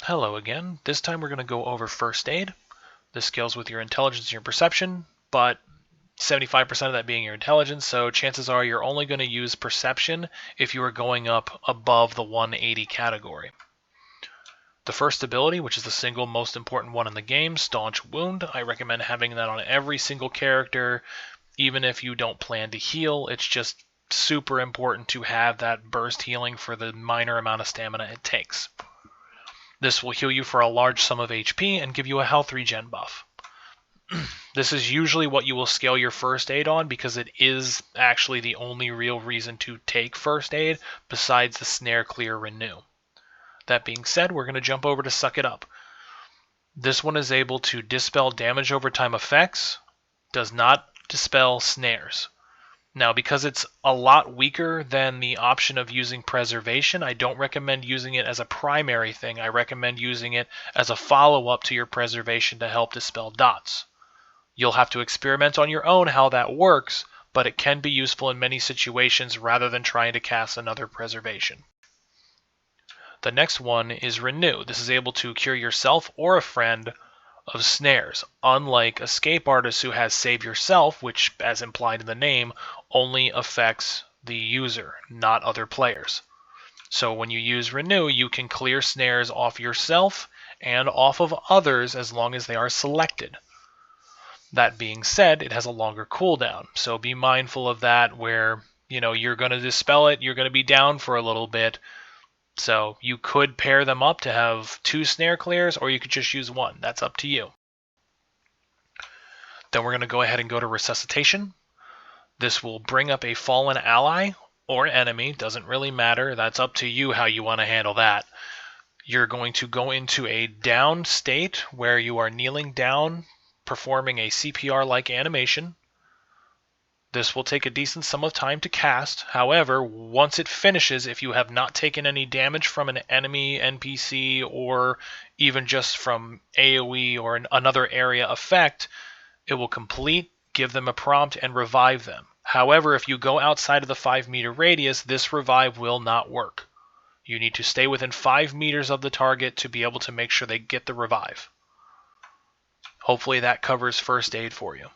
Hello again. This time we're going to go over first aid. This scales with your intelligence and your perception, but 75% of that being your intelligence, so chances are you're only going to use perception if you are going up above the 180 category. The first ability, which is the single most important one in the game, Staunch Wound, I recommend having that on every single character, even if you don't plan to heal. It's just super important to have that burst healing for the minor amount of stamina it takes. This will heal you for a large sum of HP and give you a health regen buff. This is usually what you will scale your first aid on because it is actually the only real reason to take first aid besides the snare, clear, renew. That being said, we're going to jump over to Suck It Up. This one is able to dispel damage over time effects, does not dispel snares. Now, because it's a lot weaker than the option of using preservation, I don't recommend using it as a primary thing. I recommend using it as a follow-up to your preservation to help dispel dots. You'll have to experiment on your own how that works, but it can be useful in many situations rather than trying to cast another preservation. The next one is Renew. This is able to cure yourself or a friend of snares, unlike Escape Artist, who has Save Yourself, which, as implied in the name, only affects the user, not other players. So when you use Renew, you can clear snares off yourself and off of others as long as they are selected. That being said, it has a longer cooldown, so be mindful of that where, you're going to dispel it, you're going to be down for a little bit. So you could pair them up to have 2 snare clears, or you could just use 1. That's up to you. Then we're going to go ahead and go to Resuscitation. This will bring up a fallen ally or enemy. Doesn't really matter. That's up to you how you want to handle that. You're going to go into a down state where you are kneeling down, performing a CPR-like animation. This will take a decent sum of time to cast. However, once it finishes, if you have not taken any damage from an enemy, NPC, or even just from AoE or another area effect, it will complete, give them a prompt, and revive them. However, if you go outside of the 5-meter radius, this revive will not work. You need to stay within 5 meters of the target to be able to make sure they get the revive. Hopefully that covers first aid for you.